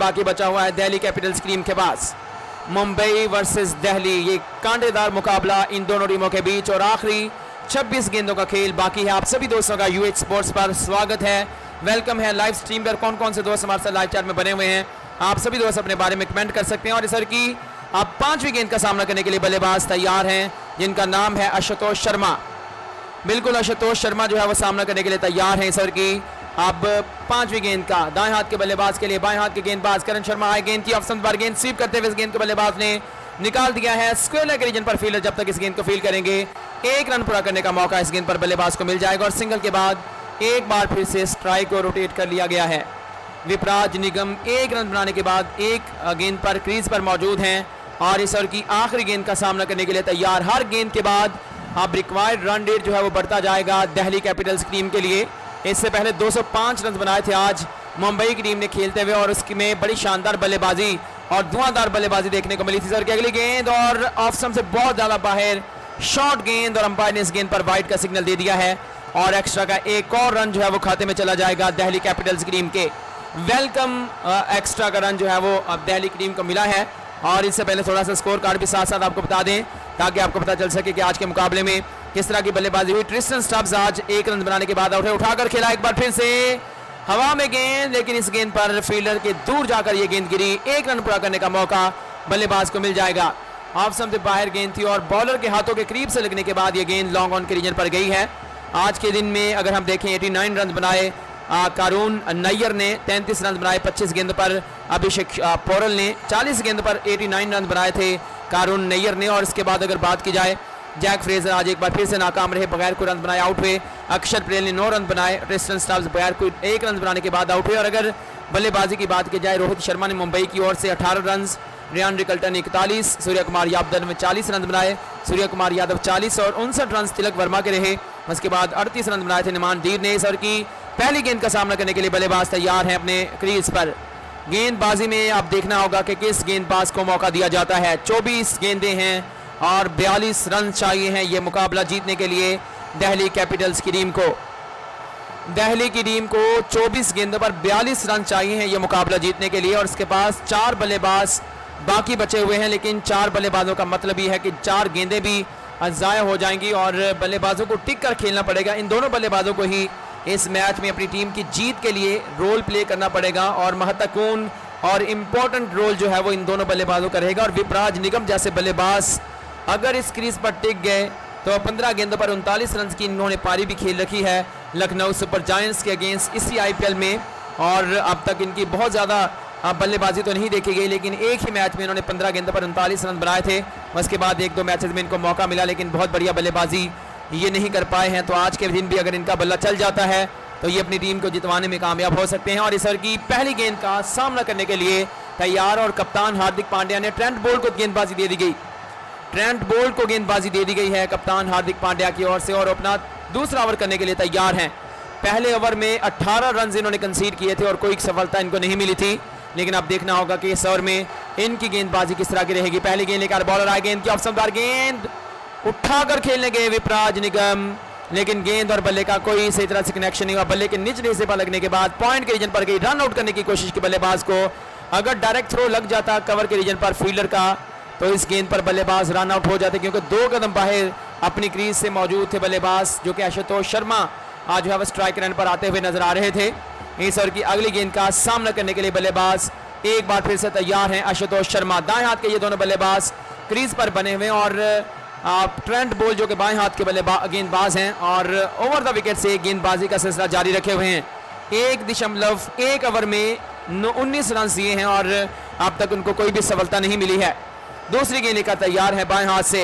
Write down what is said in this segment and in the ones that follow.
बाकी बचा हुआ है दिल्ली कैपिटल्स टीम के पास। मुंबई वर्सेस दिल्ली, ये कांटेदार मुकाबला इन दोनों टीमों के बीच और आखिरी 26 गेंदों का खेल बाकी है। आप सभी दोस्तों का यूएच स्पोर्ट्स पर स्वागत है, वेलकम है। लाइव स्ट्रीम पर कौन कौन से दोस्त हमारे साथ लाइव चैट में बने हुए हैं, आप सभी दोस्त अपने बारे में कमेंट कर सकते हैं। और सर की आप 5वीं गेंद का सामना करने के लिए बल्लेबाज तैयार हैं, जिनका नाम है आशुतोष शर्मा। बिल्कुल, आशुतोष शर्मा जो है वो सामना करने के लिए तैयार हैं सर की। अब 5वीं गेंद का दाएं हाथ के बल्लेबाज के लिए बाएं हाथ के गेंदबाज करण शर्मा आए गेंद की ऑप्शन पर। गेंद स्वीप करते हुए इस गेंद को बल्लेबाज ने निकाल दिया है स्क्वायर लेग रीजन पर। फील्डर जब तक इस गेंद को फील करेंगे 1 रन पूरा करने का मौका इस गेंद पर बल्लेबाज को मिल जाएगा। और सिंगल के बाद एक बार फिर से स्ट्राइक को रोटेट कर लिया गया है। विपराज निगम 1 रन बनाने के बाद एक गेंद पर क्रीज पर मौजूद हैं और इस ओवर की आखिरी गेंद का सामना करने के लिए तैयार। हर गेंद के बाद अब रिक्वायर्ड रन रेट जो है वो बढ़ता जाएगा दिल्ली कैपिटल्स टीम के लिए। इससे पहले 205 रन बनाए थे आज मुंबई की टीम ने खेलते हुए और उसमें बड़ी शानदार बल्लेबाजी और धुआंधार बल्लेबाजी देखने को मिली थी सर की। अगली गेंद और ऑफ स्टंप से बहुत ज्यादा बाहर शॉर्ट गेंद और अंपायर ने इस गेंद पर वाइड का सिग्नल दे दिया है और एक्स्ट्रा का एक और रन जो है वो खाते में चला जाएगा दिल्ली कैपिटल्स की टीम के। वेलकम एक्स्ट्रा का रन जो है वो अब दिल्ली की टीम को मिला है। और इससे पहले थोड़ा सा स्कोर कार्ड भी साथ साथ आपको बता दें ताकि आपको पता चल सके कि आज के मुकाबले में किस तरह की बल्लेबाजी हुई। ट्रिस्टन स्टब्स आज 1 रन बनाने के बाद उठाकर खेला एक बार फिर से हवा में गेंद, लेकिन इस गेंद पर फील्डर के दूर जाकर ये गेंद गिरी। 1 रन पूरा करने का मौका बल्लेबाज को मिल जाएगा। ऑफ स्टंप से बाहर गेंद थी और बॉलर के हाथों के करीब से लगने के बाद ये गेंद लॉन्ग ऑन के रीजन पर गई है। आज के दिन में अगर हम देखें 89 रन बनाए कारून नैयर ने, 33 रन बनाए 25 गेंद पर। अभिषेक पोरल ने 40 गेंद पर 89 रन बनाए थे कारून नैयर ने। और इसके बाद अगर बात की जाए जैक फ्रेजर आज एक बार फिर से नाकाम रहे, बगैर कोई रन बनाए आउट हुए। अक्षर पटेल ने 9 रन बनाए, ट्रिस्टन स्टब्स बगैर कोई 1 रन बनाने के बाद आउट हुए। और अगर बल्लेबाजी की बात की जाए रोहित शर्मा ने मुंबई की ओर से 18 रन, रियान रिकल्टन ने 41, सूर्य कुमार यादव ने 40 रन बनाए, सूर्य कुमार यादव 40 और 59 रन तिलक वर्मा के रहे। उसके बाद 38 रन बनाए थे निमान दीर ने। सर की पहली गेंद का सामना करने के लिए बल्लेबाज तैयार हैं अपने क्रीज पर। गेंदबाजी में अब देखना होगा कि किस गेंदबाज को मौका दिया जाता है। 24 गेंदें हैं और 42 रन चाहिए हैं ये मुकाबला जीतने के लिए दिल्ली कैपिटल्स की टीम को। दिल्ली की टीम को 24 गेंदों पर 42 रन चाहिए हैं ये मुकाबला जीतने के लिए। और इसके पास 4 बल्लेबाज बाकी बचे हुए हैं, लेकिन 4 बल्लेबाजों का मतलब ये है कि 4 गेंदें भी ज़ाया हो जाएंगी और बल्लेबाजों को टिक कर खेलना पड़ेगा। इन दोनों बल्लेबाजों को ही इस मैच में अपनी टीम की जीत के लिए रोल प्ले करना पड़ेगा और महत्वपूर्ण और इम्पोर्टेंट रोल जो है वो इन दोनों बल्लेबाजों का रहेगा। और विपराज निगम जैसे बल्लेबाज अगर इस क्रीज पर टिक गए तो 15 गेंदों पर 39 रन की इन्होंने पारी भी खेल रखी है लखनऊ सुपर जायंट्स के अगेंस्ट इसी आईपीएल में। और अब तक इनकी बहुत ज़्यादा बल्लेबाजी तो नहीं देखी गई, लेकिन एक ही मैच में इन्होंने 15 गेंदों पर 39 रन बनाए थे। उसके बाद 1-2 मैचेस में इनको मौका मिला, लेकिन बहुत बढ़िया बल्लेबाजी ये नहीं कर पाए हैं। तो आज के दिन भी अगर इनका बल्ला चल जाता है तो ये अपनी टीम को जितवाने में कामयाब हो सकते हैं। और इस ओवर की पहली गेंद का सामना करने के लिए तैयार और कप्तान हार्दिक पांड्या ने ट्रेंट बोल्ट को गेंदबाजी दे दी गई। ट्रेंट बोल्ट को गेंदबाजी दे दी गई है कप्तान हार्दिक पांड्या की ओर से और अपना दूसरा ओवर करने के लिए तैयार हैं। पहले ओवर में 18 रन इन्होंने कंसीड किए थे और कोई सफलता इनको नहीं मिली थी, लेकिन अब देखना होगा कि इस ओवर में इनकी गेंदबाजी किस तरह की रहेगी। पहली गेंद लेकर बॉलर आए, गेंद की ऑप्शनदार गेंद उठाकर खेलने गए विपराज निगम, लेकिन गेंद और बल्ले का कोई सही तरह से कनेक्शन नहीं हुआ। बल्ले के निचले हिस्से पर लगने के बाद पॉइंट के रीजन पर गई, रन आउट करने की कोशिश की बल्लेबाज को। अगर डायरेक्ट थ्रो लग जाता कवर के रीजन पर फील्डर का तो इस गेंद पर बल्लेबाज रन आउट हो जाते, क्योंकि 2 कदम बाहर अपनी क्रीज से मौजूद थे बल्लेबाज जो कि आशुतोष शर्मा आज जो है स्ट्राइक रन पर आते हुए नजर आ रहे थे। इस ओवर की अगली गेंद का सामना करने के लिए बल्लेबाज एक बार फिर से तैयार हैं आशुतोष शर्मा। दाएं हाथ के ये दोनों बल्लेबाज क्रीज पर बने हुए और ट्रेंट बोल्ट जो कि बाएं हाथ के गेंदबाज हैं और ओवर द विकेट से गेंदबाजी का सिलसिला जारी रखे हुए हैं। 1.1 ओवर में 19 रन दिए हैं और अब तक उनको कोई भी सफलता नहीं मिली है। दूसरी गेंद लेकर तैयार है बाएं हाथ से।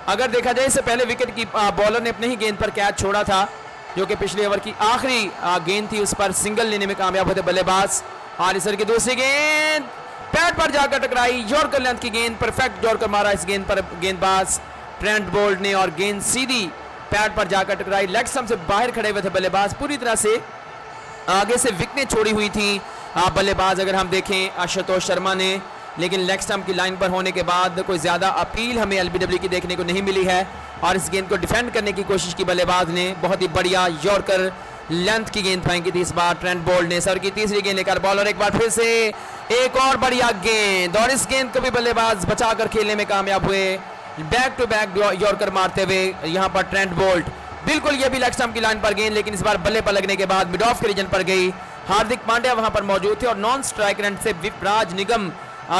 अगर देखा जाए इससे पहले विकेट की बॉलर ने अपने ही गेंद पर कैच छोड़ा था जो कि पिछले ओवर की आखिरी गेंद थी, उस पर सिंगल लेने में कामयाब होते बल्लेबाज। और इस ओवर की दूसरी गेंद पैड पर जाकर टकराई, यॉर्कर लेंथ की गेंद, परफेक्ट यॉर्कर मारा इस गेंद पर गेंदबाज ट्रेंट बोल्ट ने और गेंद सीधी पैड पर जाकर टकराई। लेग स्टंप से बाहर खड़े हुए थे बल्लेबाज, पूरी तरह से आगे से विकेट छोड़ी हुई थी बल्लेबाज अगर हम देखें आशुतोष शर्मा ने, लेकिन लेग स्टंप की लाइन पर होने के बाद कोई ज़्यादा अपील हमें एलबीडब्ल्यू की देखने को नहीं मिली है। और इस गेंद को डिफेंड करने की कोशिश की बल्लेबाज ने, बहुत ही बढ़िया यॉर्कर लेंथ की गेंद फेंकी थी इस बार ट्रेंट बोल्ट ने। सर की तीसरी गेंद लेकर बॉलर एक बार फिर से एक और बढ़िया गेंद, और इस गेंद को भी बल्लेबाज बचाकर खेलने में कामयाब हुए। बैक टू बैक यॉर्कर मारते हुए यहाँ पर ट्रेंट बोल्ट, बिल्कुल ये भी लेग स्टंप की लाइन पर गेंद, लेकिन इस बार बल्ले पर लगने के बाद मिड ऑफ के रीजन पर गई। हार्दिक पांड्या वहां पर मौजूद थे और नॉन स्ट्राइक रन से विपराज निगम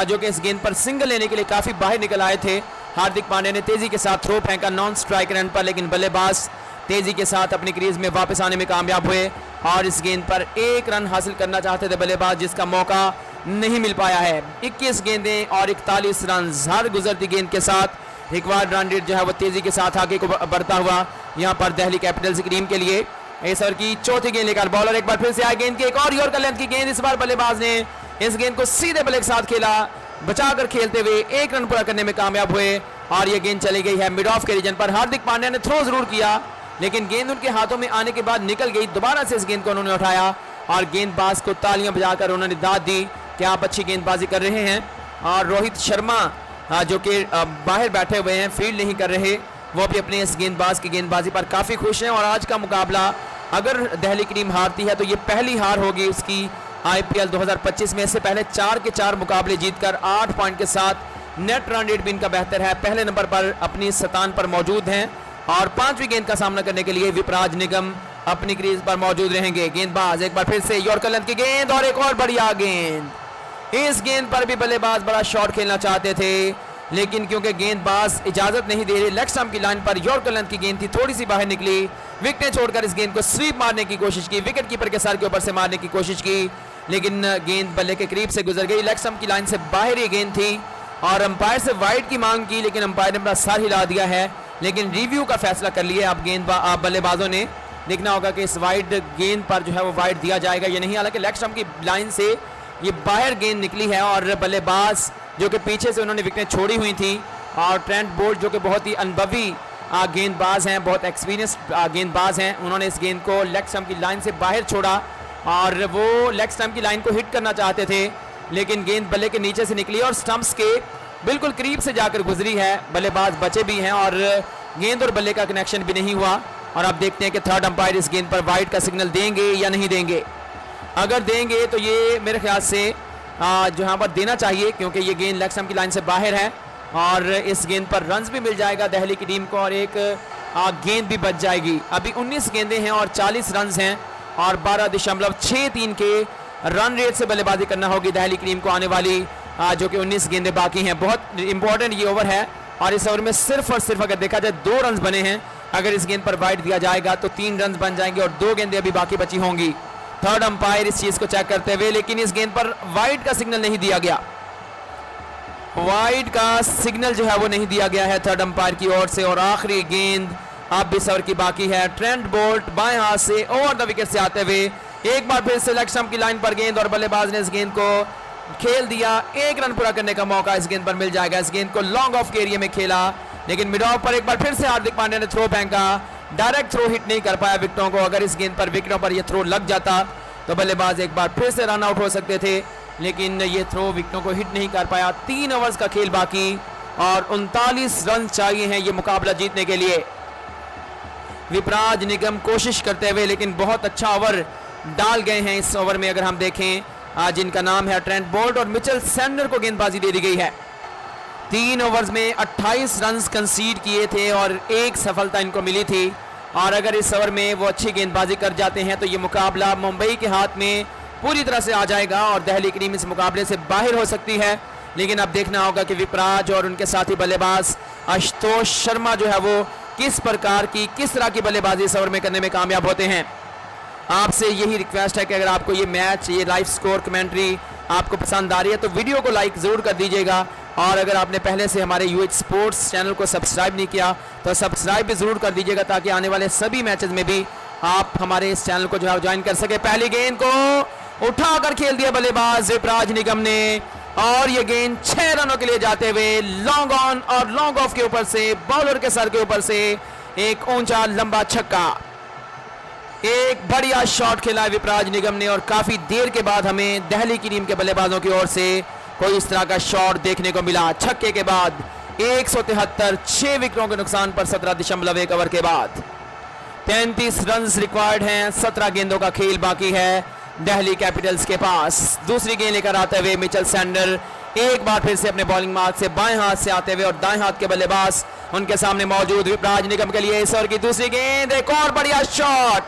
जो कि इस गेंद पर सिंगल लेने के लिए काफी बाहर निकल आए थे। हार्दिक पांड्या ने तेजी के साथ थ्रो फेंका नॉन स्ट्राइक रन पर, लेकिन बल्लेबाज तेजी के साथ अपनी क्रीज में वापस आने में कामयाब हुए और इस गेंद पर एक रन हासिल करना चाहते थे बल्लेबाज, जिसका मौका नहीं मिल पाया है। 21 गेंदें और 41 रन, हर गुजरती गेंद के साथ एक बार रन रेट जो है वो तेजी के साथ आगे को बढ़ता हुआ यहाँ पर दिल्ली कैपिटल्स की टीम के लिए। इस ओवर की चौथी गेंद लेकर बॉलर एक बार फिर से आए, गेंद की एक और यॉर्कर लेंथ की गेंद, इस बार बल्लेबाज ने इस गेंद को सीधे बल्ले के साथ खेला, बचाकर खेलते हुए एक रन पूरा करने में कामयाब हुए और ये गेंद चली गई है मिड ऑफ के रीजन पर। हार्दिक पांड्या ने थ्रो जरूर किया, लेकिन गेंद उनके हाथों में आने के बाद निकल गई। दोबारा से इस गेंद को उन्होंने उठाया और गेंदबाज को तालियां बजाकर उन्होंने दाद दी कि आप अच्छी गेंदबाजी कर रहे हैं। और रोहित शर्मा जो कि बाहर बैठे हुए हैं, फील्ड नहीं कर रहे, वो भी अपने इस गेंदबाज की गेंदबाजी पर काफी खुश हैं। और आज का मुकाबला अगर दिल्ली की टीम हारती है तो ये पहली हार होगी उसकी IPL 2025 में। इससे पहले 4 के 4 मुकाबले जीतकर 8 पॉइंट के साथ नेट रन रेट भी इनका बेहतर है, पहले नंबर पर अपनी सतान पर मौजूद हैं और 5वीं गेंद का सामना करने के लिए विपराज निगम अपनी क्रीज पर मौजूद रहेंगे। गेंदबाज एक बार फिर से यॉर्कर लेंथ की गेंद और एक और बढ़िया गेंद, इस गेंद पर भी बल्लेबाज बड़ा शॉट खेलना चाहते थे, लेकिन क्योंकि गेंदबाज इजाजत नहीं दे रहे, लेग स्टंप की लाइन पर यॉर्कर लेंथ की गेंद थी, थोड़ी सी बाहर निकली, विकेट छोड़कर इस गेंद को स्वीप मारने की कोशिश की, विकेट कीपर के सर के ऊपर से मारने की कोशिश की, लेकिन गेंद बल्ले के करीब से गुजर गई। लेग स्टंप की लाइन से बाहर ये गेंद थी और अंपायर से वाइड की मांग की, लेकिन अंपायर ने अपना सर हिला दिया है, लेकिन रिव्यू का फैसला कर लिया अब बल्लेबाजों ने। देखना होगा कि इस वाइड गेंद पर जो है वो वाइड दिया जाएगा या नहीं, हालांकि लेग स्टंप की लाइन से ये बाहर गेंद निकली है और बल्लेबाज जो कि पीछे से उन्होंने विकेट छोड़ी हुई थी और ट्रेंट बोल्ट जो कि बहुत ही अनुभवी गेंदबाज हैं, बहुत एक्सपीरियंस गेंदबाज हैं, उन्होंने इस गेंद को लेग स्टंप की लाइन से बाहर छोड़ा और वो लेग स्टंप की लाइन को हिट करना चाहते थे, लेकिन गेंद बल्ले के नीचे से निकली और स्टंप्स के बिल्कुल करीब से जाकर गुजरी है। बल्लेबाज बचे भी हैं और गेंद और बल्ले का कनेक्शन भी नहीं हुआ। और अब देखते हैं कि थर्ड अंपायर इस गेंद पर वाइड का सिग्नल देंगे या नहीं देंगे। अगर देंगे तो ये मेरे ख्याल से जो यहाँ पर देना चाहिए, क्योंकि ये गेंद लेग स्टंप की लाइन से बाहर है और इस गेंद पर रन्स भी मिल जाएगा दिल्ली की टीम को और एक गेंद भी बच जाएगी। अभी 19 गेंदें हैं और 40 रन हैं और 12.63 के रन रेट से बल्लेबाजी करना होगी दिल्ली की टीम को आने वाली जो कि 19 गेंदें बाकी हैं। बहुत इंपॉर्टेंट ये ओवर है और इस ओवर में सिर्फ और सिर्फ अगर देखा जाए 2 रन बने हैं। अगर इस गेंद पर वाइड दिया जाएगा तो 3 रन बन जाएंगे और 2 गेंदें अभी बाकी बची होंगी। थर्ड अंपायर इस चीज को चेक करते हुए, लेकिन इस गेंद पर वाइड का सिग्नल नहीं दिया गया, वाइड का सिग्नल जो है वो नहीं दिया गया है थर्ड अंपायर की ओर से। और आखिरी गेंद अब भी ओवर की बाकी है। ट्रेंट बोल्ट बाएं हाथ से ओवर द विकेट से आते हुए एक बार फिर से लेग स्टंप की लाइन पर गेंद और बल्लेबाज ने इस गेंद को खेल दिया। 1 रन पूरा करने का मौका इस गेंद पर मिल जाएगा। इस गेंद को लॉन्ग ऑफ के एरिया में खेला, लेकिन मिड ऑफ पर एक बार फिर से हार्दिक पांड्या ने थ्रो फेंका, डायरेक्ट थ्रो हिट नहीं कर पाया विकेटों को। अगर इस गेंद पर विकेटों पर यह थ्रो लग जाता तो बल्लेबाज एक बार फिर से रन आउट हो सकते थे, लेकिन ये थ्रो विकेटों को हिट नहीं कर पाया। 3 ओवर्स का खेल बाकी और 39 रन चाहिए हैं ये मुकाबला जीतने के लिए। विपराज निगम कोशिश करते हुए, लेकिन बहुत अच्छा ओवर डाल गए हैं इस ओवर में। अगर हम देखें जिनका नाम है ट्रेंट बोल्ट और मिचेल सैंडर को गेंदबाजी दे दी गई है। 3 ओवर्स में 28 रन कंसीड किए थे और 1 सफलता इनको मिली थी। और अगर इस ओवर में वो अच्छी गेंदबाजी कर जाते हैं तो ये मुकाबला मुंबई के हाथ में पूरी तरह से आ जाएगा और दिल्ली की टीम इस मुकाबले से बाहर हो सकती है। लेकिन अब देखना होगा कि विपराज और उनके साथी बल्लेबाज आशुतोष शर्मा जो है वो किस तरह की बल्लेबाजी इस ओवर में करने में कामयाब होते हैं। आपसे यही रिक्वेस्ट है कि अगर आपको ये मैच, ये लाइव स्कोर कमेंट्री आपको पसंद आ रही है तो वीडियो को लाइक ज़रूर कर दीजिएगा। और अगर आपने पहले से हमारे UH स्पोर्ट्स चैनल को सब्सक्राइब नहीं किया तो सब्सक्राइब भी ज़रूर कर दीजिएगा, ताकि आने वाले सभी मैचेस में भी आप हमारे इस चैनल को जो है ज्वाइन कर सके। पहली गेंद को उठाकर खेल दिया बल्लेबाज विपराज निगम ने और ये गेंद 6 रनों के लिए जाते हुए लॉन्ग ऑन और लॉन्ग ऑफ के ऊपर से बॉलर के सर के ऊपर से एक ऊंचा लंबा छक्का। एक बढ़िया शॉट खेला है विपराज निगम ने और काफी देर के बाद हमें दिल्ली की टीम के बल्लेबाजों की ओर से कोई इस तरह का शॉट देखने को मिला। छक्के के बाद 173, 6 विकेटों के नुकसान पर 17.1 ओवर के बाद 33 रन्स रिक्वायर्ड हैं, 17 गेंदों का खेल बाकी है दिल्ली कैपिटल्स के पास। दूसरी गेंद लेकर आते हुए मिचेल सैंडर एक बार फिर से अपने बॉलिंग मार्क से बाएं हाथ से आते हुए और दाएं हाथ के बल्लेबाज उनके सामने मौजूद विपराज निगम के लिए इस ओवर की दूसरी गेंद, एक और बढ़िया शॉट,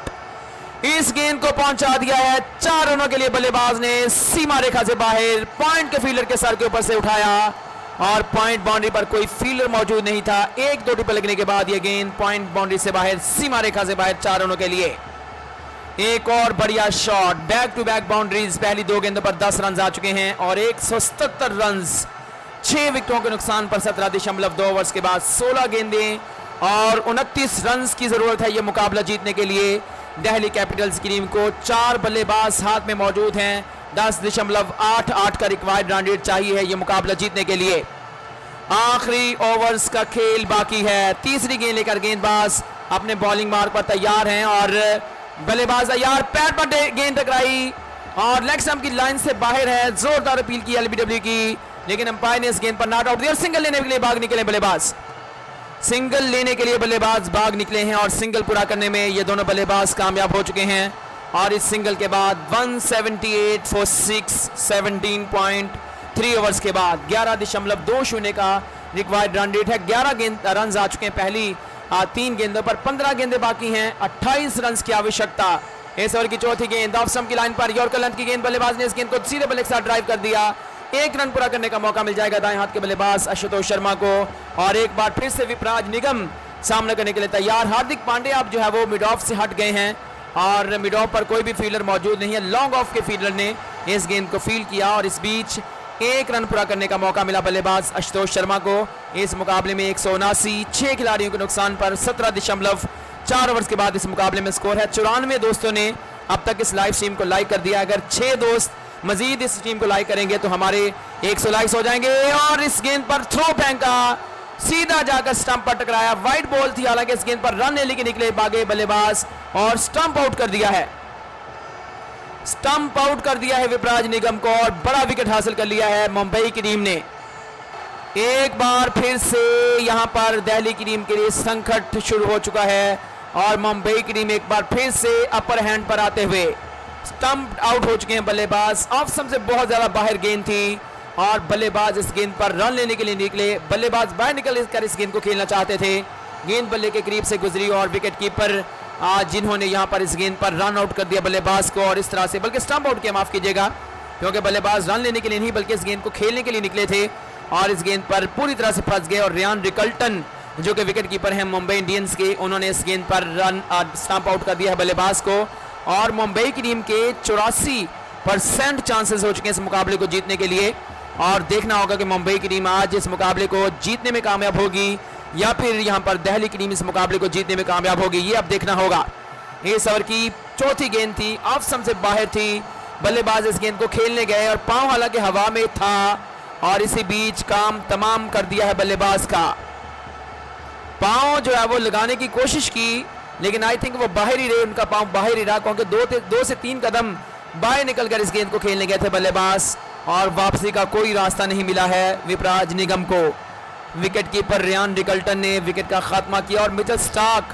इस गेंद को पहुंचा दिया है 4 रनों के लिए। बल्लेबाज ने सीमा रेखा से बाहर पॉइंट के फील्डर के सर के ऊपर से उठाया और पॉइंट बाउंड्री पर कोई फील्डर मौजूद नहीं था। एक दो टिप्पल लगने के बाद यह गेंद पॉइंट बाउंड्री से बाहर, सीमा रेखा से बाहर, 4 रनों के लिए। एक और बढ़िया shot, back to back boundaries, पहली 2 गेंदों पर 10 रन आ चुके हैं और 177 रन 6 विकेटों के नुकसान पर 17.2 ओवर्स के बाद 16 गेंदें और 29 रन की जरूरत है यह मुकाबला जीतने के लिए। दिल्ली कैपिटल्स की टीम को 4 बल्लेबाज हाथ में मौजूद हैं, 10.88 का रिक्वायर्ड रन रेट चाहिए है यह मुकाबला जीतने के लिए। आखिरी ओवर्स का खेल बाकी है, तीसरी गेंद लेकर गेंदबाज अपने बॉलिंग मार्क पर तैयार हैं और बल्लेबाज तैयार, पैर पर गेंद टकराई और लेग स्टंप की लाइन से बाहर है। जोरदार अपील की एलबीडब्ल्यू की, लेकिन अंपायर ने इस गेंद पर नॉट आउट दिया और सिंगल लेने के लिए भाग निकले बल्लेबाज। सिंगल लेने के लिए बल्लेबाज भाग निकले हैं और सिंगल पूरा करने में ये दोनों बल्लेबाज कामयाब हो चुके हैं और इस सिंगल के बाद 178 फॉर 6, 17.3 ओवर्स के बाद 11.20 का रिक्वायर्ड रन रेट है। 11 रन आ चुके हैं पहली 3 गेंदों पर, 15 गेंदें बाकी हैं, 28 रन की आवश्यकता। इस ओवर की चौथी गेंद ऑफ स्टंप की लाइन पर, यॉर्कर लेंथ की गेंद, बल्लेबाज ने इस गेंद को सीधे बल्ले के साथ ड्राइव कर दिया। 1 रन पूरा करने का मौका मिल जाएगा दाएं हाथ के बल्लेबाज आशुतोष शर्मा को और एक बार फिर से विपराज निगम सामना करने के लिए तैयार। हार्दिक पांड्या अब जो है वो मिड ऑफ से हट गए हैं और मिड ऑफ पर कोई भी फील्डर मौजूद नहीं है। लॉन्ग ऑफ के फील्डर ने इस गेंद को फील्ड किया और इस बीच 1 रन पूरा करने का मौका मिला बल्लेबाज आशुतोष शर्मा को। इस मुकाबले में 179, 6 खिलाड़ियों के नुकसान पर 17.4 ओवर्स के बाद इस मुकाबले में स्कोर है 94 दोस्तों ने अब तक इस लाइव स्ट्रीम को लाइक कर दिया। अगर 6 दोस्त मजीद इस टीम को लाइक करेंगे तो हमारे 100 लाइक्स हो जाएंगे। और इस गेंद पर थ्रो फेंका, सीधा जाकर स्टंप पर टकराया, वाइड बॉल थी, हालांकि इस गेंद पर रन ले लेके निकले भागे बल्लेबाज और स्टंप आउट कर दिया है। स्टंप आउट कर दिया है विपराज निगम को और बड़ा विकेट हासिल कर लिया है मुंबई की टीम ने। एक बार फिर से यहां पर दिल्ली की टीम के लिए संकट शुरू हो चुका है और मुंबई की टीम एक बार फिर से अपर हैंड पर आते हुए स्टंप आउट हो चुके हैं बल्लेबाज। ऑफ स्टंप से बहुत ज्यादा बाहर गेंद थी और बल्लेबाज इस गेंद पर रन लेने के लिए निकले। बल्लेबाज बाहर निकल कर इस गेंद को खेलना चाहते थे, गेंद बल्ले के करीब से गुजरी और विकेट कीपर जिन्होंने यहां पर इस गेंद पर रन आउट कर दिया बल्लेबाज को और इस तरह से, बल्कि स्टंप आउट किया, माफ कीजिएगा, क्योंकि बल्लेबाज रन लेने के लिए नहीं बल्कि इस गेंद को खेलने के लिए निकले थे और इस गेंद पर पूरी तरह से फंस गए। और रियान रिकल्टन जो कि विकेट कीपर हैं मुंबई इंडियंस के, उन्होंने इस गेंद पर रन स्टंप आउट कर दिया है बल्लेबाज को और मुंबई की टीम के 84% चांसेस हो चुके हैं इस मुकाबले को जीतने के लिए। और देखना होगा कि मुंबई की टीम आज इस मुकाबले को जीतने में कामयाब होगी या फिर यहां पर दिल्ली की टीम इस मुकाबले को जीतने में कामयाब होगी, ये अब देखना होगा। इस ओवर की चौथी गेंद थी, ऑफ स्टंप से बाहर थी, बल्लेबाज इस गेंद को खेलने गए और पांव हालांकि हवा में था और इसी बीच काम तमाम कर दिया है बल्लेबाज का। पांव जो है वो लगाने की कोशिश की लेकिन आई थिंक वो बाहर ही रहे, उनका पांव बाहर ही रहा क्योंकि 2 से 3 कदम बाहर निकलकर इस गेंद को खेलने गए थे बल्लेबाज और वापसी का कोई रास्ता नहीं मिला है विपराज निगम को। विकेट कीपर रियान रिकल्टन ने विकेट का खात्मा किया और मिचेल स्टार्क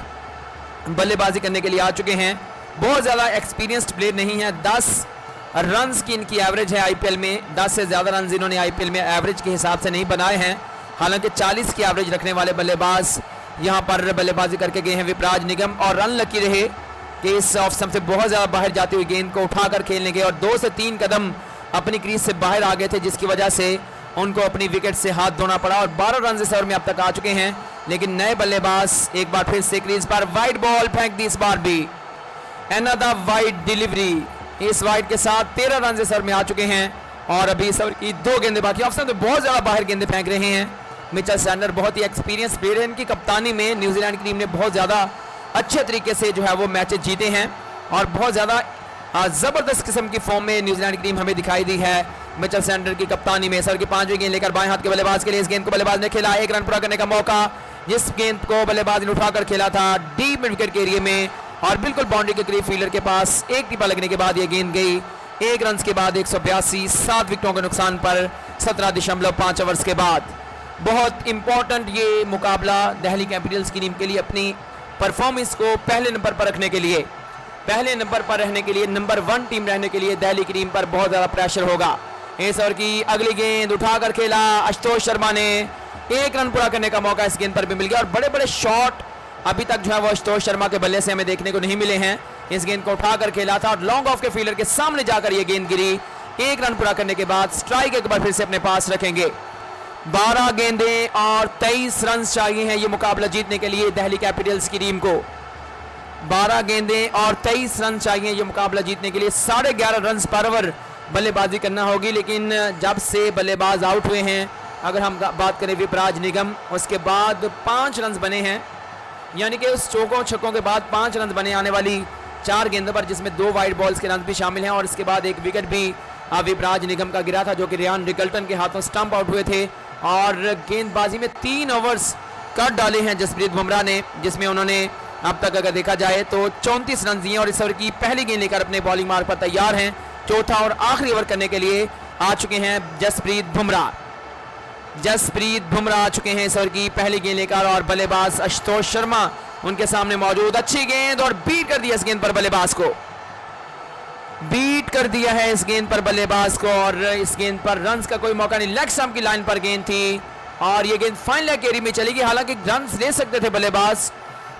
बल्लेबाजी करने के लिए आ चुके हैं। बहुत ज़्यादा एक्सपीरियंस्ड प्लेयर नहीं है, 10 रन की इनकी एवरेज है आईपीएल में, 10 से ज़्यादा रन इन्होंने आईपीएल में एवरेज के हिसाब से नहीं बनाए हैं। हालांकि 40 की एवरेज रखने वाले बल्लेबाज यहां पर बल्लेबाजी करके गए हैं विपराज निगम और रन लकी रहे कि इस ऑफ स्टंप से बहुत ज़्यादा बाहर जाती हुई गेंद को उठाकर खेलने गए और 2 से 3 कदम अपनी क्रीज से बाहर आ गए थे जिसकी वजह से उनको अपनी विकेट से हाथ धोना पड़ा और 12 रन इस ओवर में अब तक आ चुके हैं। लेकिन नए बल्लेबाज एक बार फिर से क्रीज पर वाइड बॉल फेंक दी, इस बार भी अनदर वाइड डिलीवरी, इस वाइड के साथ 13 रन इस ओवर में आ चुके हैं और अभी इस ओवर की 2 गेंदें बाकी। ऑफ स्टंप में बहुत ज़्यादा बाहर गेंदें फेंक रहे हैं मिचेल सैंडर, बहुत ही एक्सपीरियंस प्लेयर है, इनकी कप्तानी में न्यूजीलैंड की टीम ने बहुत ज़्यादा अच्छे तरीके से जो है वो मैचेस जीते हैं और बहुत ज़्यादा ज़बरदस्त किस्म की फॉर्म में न्यूजीलैंड की टीम हमें दिखाई दी है मिचेल सैंडर की कप्तानी में। सर की 5वीं गेंद लेकर बाएं हाथ के बल्लेबाज के लिए इस गेंद को बल्लेबाज ने खेला, 1 रन पूरा करने का मौका, जिस गेंद को बल्लेबाज ने उठाकर खेला था डीप मिड विकेट के एरिया में और बिल्कुल बाउंड्री के करीब फील्डर के पास एक टिप्पा लगने के बाद ये गेंद गई 1 रन के बाद 182, 7 विकेटों के नुकसान पर 17.5 ओवर्स के बाद। बहुत इंपॉर्टेंट ये मुकाबला दिल्ली कैपिटल्स की टीम के लिए अपनी परफॉर्मेंस को पहले नंबर पर रखने के लिए, पहले नंबर पर रहने के लिए, नंबर 1 टीम रहने के लिए दिल्ली की टीम पर बहुत ज़्यादा प्रेशर होगा। इस ओवर की अगली गेंद उठाकर खेला आशुतोष शर्मा ने, 1 रन पूरा करने का मौका इस गेंद पर भी मिल गया और बड़े बड़े शॉट अभी तक जो है वो आशुतोष शर्मा के बल्ले से हमें देखने को नहीं मिले हैं। इस गेंद को उठाकर खेला था और लॉन्ग ऑफ के फील्डर के सामने जाकर ये गेंद गिरी। 1 रन पूरा करने के बाद स्ट्राइक एक बार फिर से अपने पास रखेंगे। 12 गेंदें और 23 रन चाहिए हैं ये मुकाबला जीतने के लिए दिल्ली कैपिटल्स की टीम को। 12 गेंदें और 23 रन चाहिए ये मुकाबला जीतने के लिए। 11.5 रन पर ओवर बल्लेबाजी करना होगी, लेकिन जब से बल्लेबाज आउट हुए हैं, अगर हम बात करें विपराज निगम, उसके बाद 5 रन बने हैं, यानी कि उस चौकों छक्कों के बाद 5 रन बने आने वाली 4 गेंदों पर, जिसमें 2 वाइड बॉल्स के रन भी शामिल हैं और इसके बाद एक विकेट भी विपराज निगम का गिरा था जो कि रियान रिकल्टन के हाथों स्टंप आउट हुए थे। और गेंदबाजी में 3 ओवर्स कट डाले हैं जसप्रीत बुमराह ने, जिसमें उन्होंने अब तक अगर देखा जाए तो 34 रन दिए और इस ओवर की पहली गेंद लेकर अपने बॉलिंग मार्ग पर तैयार हैं। चौथा और आखिरी ओवर करने के लिए आ चुके हैं जसप्रीत बुमराह। जसप्रीत बुमराह आ चुके हैं इस ओवर की पहली गेंद लेकर और बल्लेबाज आशुतोष शर्मा उनके सामने मौजूद। अच्छी गेंद और बीट कर दिया इस गेंद पर बल्लेबाज को, बीट कर दिया है इस गेंद पर बल्लेबाज को और इस गेंद पर रन्स का कोई मौका नहीं। लेग स्टंप की लाइन पर गेंद थी और ये गेंद फाइन लेग एरिया में चली गई। हालांकि रन्स ले सकते थे बल्लेबाज,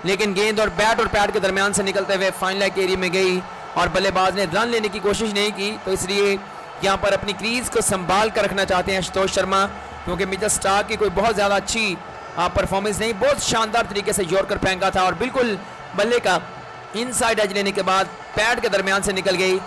लेकिन गेंद और पैड के दरमियान से निकलते हुए फाइन लेग एरिया में गई और बल्लेबाज ने रन लेने की कोशिश नहीं की। तो इसलिए यहाँ पर अपनी क्रीज को संभाल कर रखना चाहते हैं आशुतोष शर्मा, क्योंकि मिचेल स्टार्क की कोई बहुत ज़्यादा अच्छी परफॉर्मेंस नहीं, बहुत शानदार तरीके से यॉर्कर फेंका था और बिल्कुल बल्ले का इनसाइड एज लेने के बाद पैड के दरमियान से निकल गई।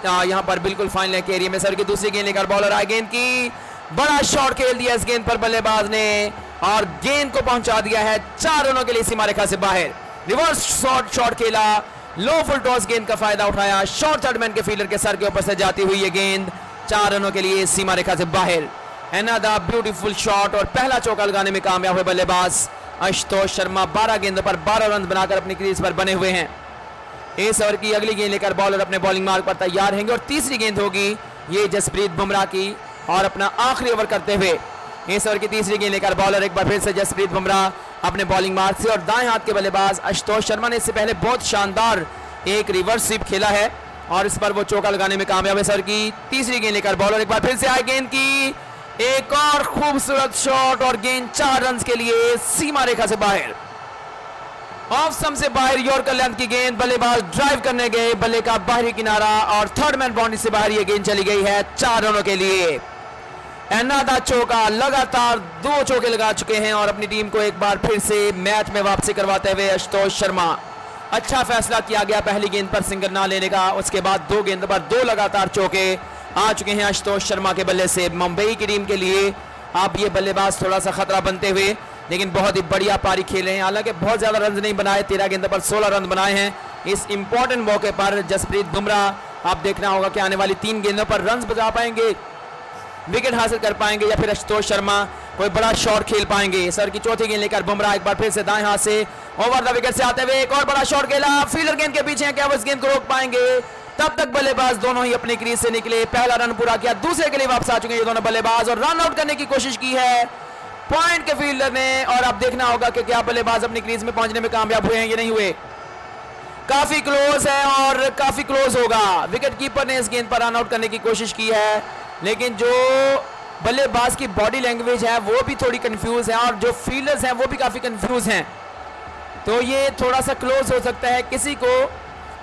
यहाँ पर बिल्कुल फाइन लेग एरिया में सर की दूसरी गेंद लेकर बॉलर आए, गेंद की बड़ा शॉट खेल दिया इस गेंद पर बल्लेबाज ने और गेंद को पहुंचा दिया है 4 रनों के लिए सीमा रेखा से बाहर। रिवर्स शॉट खेला, लो फुल टॉस गेंद का फायदा उठाया, शॉर्ट थर्डमैन के फील्डर के सर के ऊपर से जाती हुई ये गेंद 4 रनों के लिए सीमा रेखा से बाहर। अनदर ब्यूटीफुल शॉट और पहला चौका लगाने में कामयाब हुए बल्लेबाज आशुतोष शर्मा। 12 गेंदों पर 12 रन बनाकर अपनी क्रीज पर बने हुए हैं। इस ओवर की अगली गेंद लेकर बॉलर अपने बॉलिंग मार्ग पर तैयार रहेंगे और तीसरी गेंद होगी ये जसप्रीत बुमराह की और अपना आखिरी ओवर करते हुए इस ओवर की तीसरी गेंद लेकर बॉलर एक बार फिर से जसप्रीत बुमराह अपने बॉलिंग मार्ग से और दाएं हाथ के बल्लेबाज आशुतोष शर्मा ने इससे पहले बहुत शानदार एक रिवर्स स्वीप खेला है और इस पर वो चौका लगाने में कामयाब है। सर की तीसरी गेंद लेकर बॉलर एक बार फिर से आए, गेंद की एक और खूबसूरत शॉट और गेंद 4 रन के लिए सीमा रेखा से बाहर। ऑफ स्टंप से बाहर यॉर्कर लेंथ की गेंद, बल्लेबाज ड्राइव करने गए, बल्ले का बाहरी किनारा और थर्ड मैन बाउंड्री से बाहर ये गेंद चली गई है 4 रनों के लिए। अनदर चौका, लगातार 2 चौके लगा चुके हैं और अपनी टीम को एक बार फिर से मैच में वापसी करवाते हुए आशुतोष शर्मा। अच्छा फैसला किया गया पहली गेंद पर सिंगल ना लेने का, उसके बाद 2 गेंदों पर 2 लगातार चौके आ चुके हैं आशुतोष शर्मा के बल्ले से। मुंबई की टीम के लिए अब ये बल्लेबाज थोड़ा सा खतरा बनते हुए, लेकिन बहुत ही बढ़िया पारी खेल रहे हैं। हालांकि बहुत ज्यादा रन नहीं बनाए, 13 गेंदों पर 16 रन बनाए हैं। इस इंपॉर्टेंट मौके पर जसप्रीत बुमराह आप देखना होगा कि आने वाली 3 गेंदों पर रन बचा पाएंगे, विकेट हासिल कर पाएंगे या फिर आशुतोष शर्मा कोई बड़ा शॉट खेल पाएंगे। सर की चौथी गेंद लेकर बुमराह एक बार फिर से दाएं हाथ से ओवर द विकेट से आते हुए एक और बड़ा शॉट खेला, फील्डर गेंद के पीछे हैं, क्या वो इस गेंद को रोक पाएंगे? तब तक बल्लेबाज दोनों ही अपनी क्रीज से निकले, पहला रन पूरा किया, दूसरे के लिए वापस आ चुके हैं ये दोनों बल्लेबाज और रन आउट करने की कोशिश की है पॉइंट के फील्डर ने। और अब देखना होगा कि क्या बल्लेबाज अपनी क्रीज में पहुंचने में कामयाब हुए हैं या नहीं हुए। काफी क्लोज है और काफी क्लोज होगा। विकेट कीपर ने इस गेंद पर रन आउट करने की कोशिश की है, लेकिन जो बल्लेबाज की बॉडी लैंग्वेज है वो भी थोड़ी कंफ्यूज है और जो फील्डर्स हैं वो भी काफी कंफ्यूज हैं, तो ये थोड़ा सा क्लोज हो सकता है किसी को।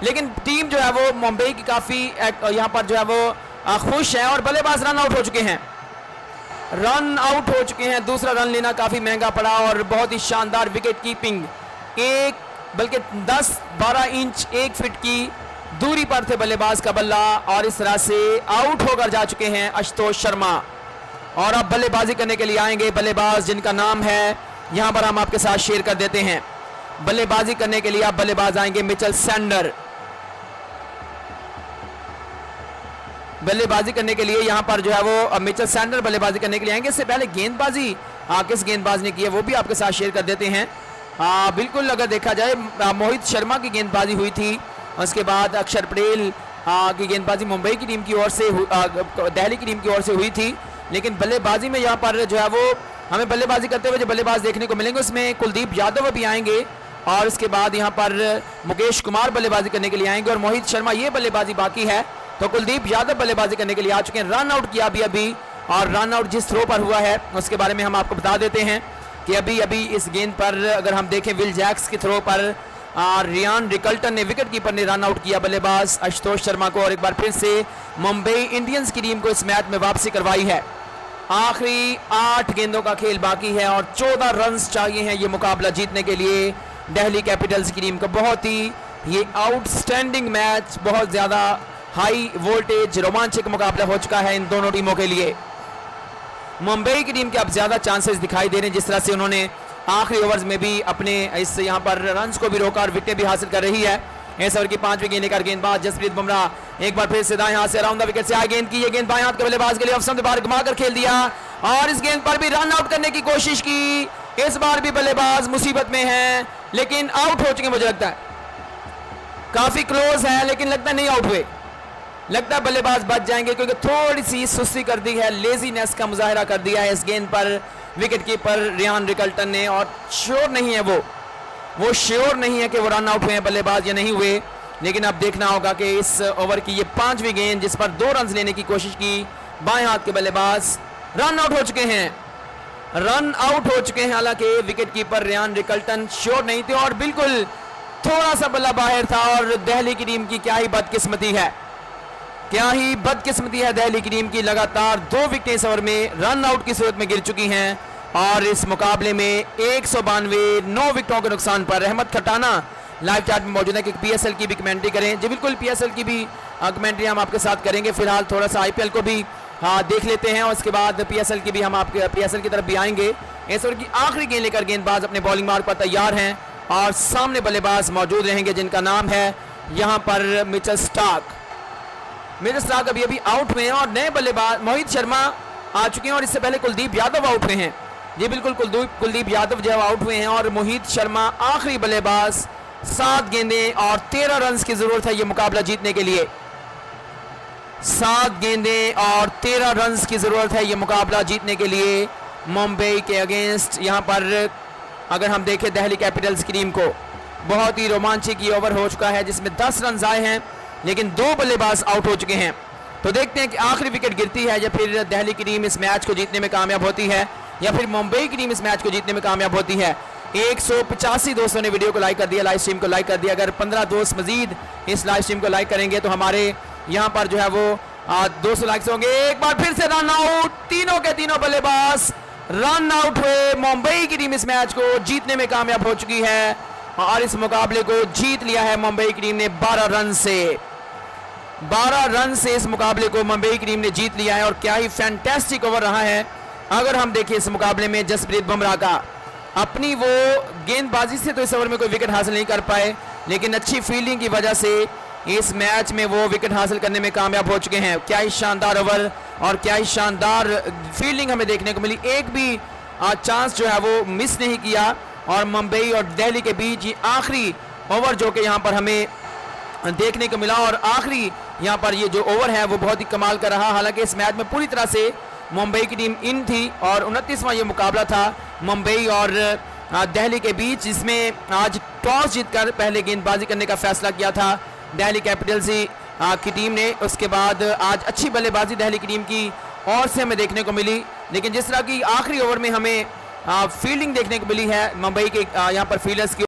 लेकिन टीम जो है वो मुंबई की काफी यहाँ पर जो है वो खुश है और बल्लेबाज रन आउट हो चुके हैं, रन आउट हो चुके हैं। दूसरा रन लेना काफी महंगा पड़ा और बहुत ही शानदार विकेट कीपिंग, एक बल्कि 10-12 इंच 1 फीट की दूरी पर थे बल्लेबाज का बल्ला और इस तरह से आउट होकर जा चुके हैं आशुतोष शर्मा। और अब बल्लेबाजी करने के लिए आएंगे बल्लेबाज जिनका नाम है यहां पर हम आपके साथ शेयर कर देते हैं। बल्लेबाजी करने के लिए अब बल्लेबाज आएंगे मिचेल सैंडर। बल्लेबाजी करने के लिए यहां पर जो है वो मिचेल सैंडर बल्लेबाजी करने के लिए आएंगे। इससे पहले गेंदबाजी किस गेंदबाज ने की है वो भी आपके साथ शेयर कर देते हैं। बिल्कुल अगर देखा जाए मोहित शर्मा की गेंदबाजी हुई थी, उसके बाद अक्षर पटेल की गेंदबाजी मुंबई की टीम की ओर से दिल्ली की टीम की ओर से हुई थी। लेकिन बल्लेबाजी में यहाँ पर जो है वो हमें बल्लेबाजी करते हुए जो बल्लेबाज देखने को मिलेंगे उसमें कुलदीप यादव भी आएंगे और इसके बाद यहाँ पर मुकेश कुमार बल्लेबाजी करने के लिए आएंगे और मोहित शर्मा ये बल्लेबाजी बाकी है। तो कुलदीप यादव बल्लेबाजी करने के लिए आ चुके हैं। रन आउट किया अभी और रन आउट जिस थ्रो पर हुआ है उसके बारे में हम आपको बता देते हैं कि अभी इस गेंद पर अगर हम देखें विल जैक्स की थ्रो पर रियान रिकल्टन ने विकेट कीपर ने रन आउट किया बल्लेबाज आशुतोष शर्मा को और एक बार फिर से मुंबई इंडियंस की टीम को इस मैच में वापसी करवाई है। आखिरी 8 गेंदों का खेल बाकी है और 14 रन्स चाहिए हैं ये मुकाबला जीतने के लिए दिल्ली कैपिटल्स की टीम को। बहुत ही ये आउटस्टैंडिंग मैच, बहुत ज़्यादा हाई वोल्टेज रोमांचक मुकाबला हो चुका है इन दोनों टीमों के लिए। मुंबई की टीम के अब ज़्यादा चांसेस दिखाई दे रहे हैं, जिस तरह से उन्होंने आखिरी ओवर्स में भी अपने इस यहाँ पर रन्स को भी रोका और विकेट भी हासिल कर रही है। इस ओवर की 5वीं गेंद लेकर गेंदबाज जसप्रीत बुमराह एक बार फिर से दाएं हाथ से अराउंड द विकेट से आए गेंद की। ये गेंद बाएं हाथ के बल्लेबाज के लिए ऑफ बाहर घुमाकर खेल दिया और इस गेंद पर भी रन आउट करने की कोशिश की। इस बार भी बल्लेबाज मुसीबत में है लेकिन आउट हो चुके मुझे लगता है। काफी क्लोज है लेकिन लगता नहीं आउट हुए। लगता है बल्लेबाज बच जाएंगे क्योंकि थोड़ी सी सुस्ती कर दी है, लेजीनेस का मुजाहरा कर दिया है इस गेंद पर विकेट कीपर रियान रिकल्टन ने। और श्योर नहीं है वो श्योर नहीं है कि वो रन आउट हुए हैं बल्लेबाज या नहीं हुए। लेकिन अब देखना होगा कि इस ओवर की ये 5वीं गेंद जिस पर 2 रन लेने की कोशिश की बाएं हाथ के बल्लेबाज रन आउट हो चुके हैं। रन आउट हो चुके हैं। हालांकि wicket keeper Ryan Rickelton sure नहीं थे और बिल्कुल थोड़ा सा बल्ला बाहर था। और दिल्ली की टीम की क्या ही बदकिस्मती है, क्या ही बदकिस्मती है दिल्ली की टीम की। लगातार 2 विकेट इस ओवर में रन आउट की सूरत में गिर चुकी हैं और इस मुकाबले में 192 9 विकेटों के नुकसान पर रहमत खटाना लाइव चैट में मौजूद है कि पीएसएल की भी कमेंट्री करें। जी बिल्कुल, पीएसएल की भी कमेंट्री हम आपके साथ करेंगे। फिलहाल थोड़ा सा आईपीएल को भी देख लेते हैं और उसके बाद पीएसएल की भी हम आपके पीएसएल की तरफ भी आएंगे। इस ओवर की आखिरी गेंद लेकर गेंदबाज अपने बॉलिंग मार्ग पर तैयार हैं और सामने बल्लेबाज मौजूद रहेंगे जिनका नाम है यहाँ पर मिचेल स्टार्क। मिचेल स्टार्क अभी आउट हुए हैं और नए बल्लेबाज मोहित शर्मा आ चुके हैं और इससे पहले कुलदीप यादव आउट हुए हैं। जी बिल्कुल, कुलदीप यादव जो आउट हुए हैं और मोहित शर्मा आखिरी बल्लेबाज। 7 गेंदें और 13 रन की जरूरत है ये मुकाबला जीतने के लिए। 7 गेंदें और 13 रन की जरूरत है ये मुकाबला जीतने के लिए मुंबई के अगेंस्ट। यहाँ पर अगर हम देखें दिल्ली कैपिटल्स की टीम को, बहुत ही रोमांचक ये ओवर हो चुका है जिसमें 10 रन आए हैं लेकिन 2 बल्लेबाज आउट हो चुके हैं। तो देखते हैं कि आखिरी विकेट गिरती है या फिर दिल्ली की टीम इस मैच को जीतने में कामयाब होती है या फिर मुंबई की टीम इस मैच को जीतने में कामयाब होती है। 185 दोस्तों ने वीडियो को लाइक कर दिया, लाइव स्ट्रीम को लाइक कर दिया। अगर 15 दोस्त मजीद इस लाइव स्ट्रीम को लाइक करेंगे तो हमारे यहाँ पर जो है वो 200 लाइक्स होंगे। एक बार फिर से रन आउट, तीनों के तीनों बल्लेबाज रन आउट हुए। मुंबई की टीम इस मैच को जीतने में कामयाब हो चुकी है और इस मुकाबले को जीत लिया है मुंबई की टीम ने 12 रन से। 12 रन से इस मुकाबले को मुंबई की टीम ने जीत लिया है और क्या ही फैंटास्टिक ओवर रहा है। अगर हम देखें इस मुकाबले में जसप्रीत बुमराह का, अपनी वो गेंदबाजी से तो इस ओवर में कोई विकेट हासिल नहीं कर पाए लेकिन अच्छी फील्डिंग की वजह से इस मैच में वो विकेट हासिल करने में कामयाब हो चुके हैं। क्या ही शानदार ओवर और क्या ही शानदार फील्डिंग हमें देखने को मिली। एक भी चांस जो है वो मिस नहीं किया और मुंबई और दिल्ली के बीच ये आखिरी ओवर जो कि यहाँ पर हमें देखने को मिला और आखिरी यहाँ पर ये जो ओवर है वो बहुत ही कमाल का रहा। हालांकि इस मैच में पूरी तरह से मुंबई की टीम इन थी और 29वां ये मुकाबला था मुंबई और दिल्ली के बीच, जिसमें आज टॉस जीतकर पहले गेंदबाजी करने का फैसला किया था दिल्ली कैपिटल्स की टीम ने। उसके बाद आज अच्छी बल्लेबाजी दिल्ली की टीम की और से हमें देखने को मिली लेकिन जिस तरह की आखिरी ओवर में हमें फील्डिंग देखने को मिली है मुंबई के यहाँ पर फील्डर्स की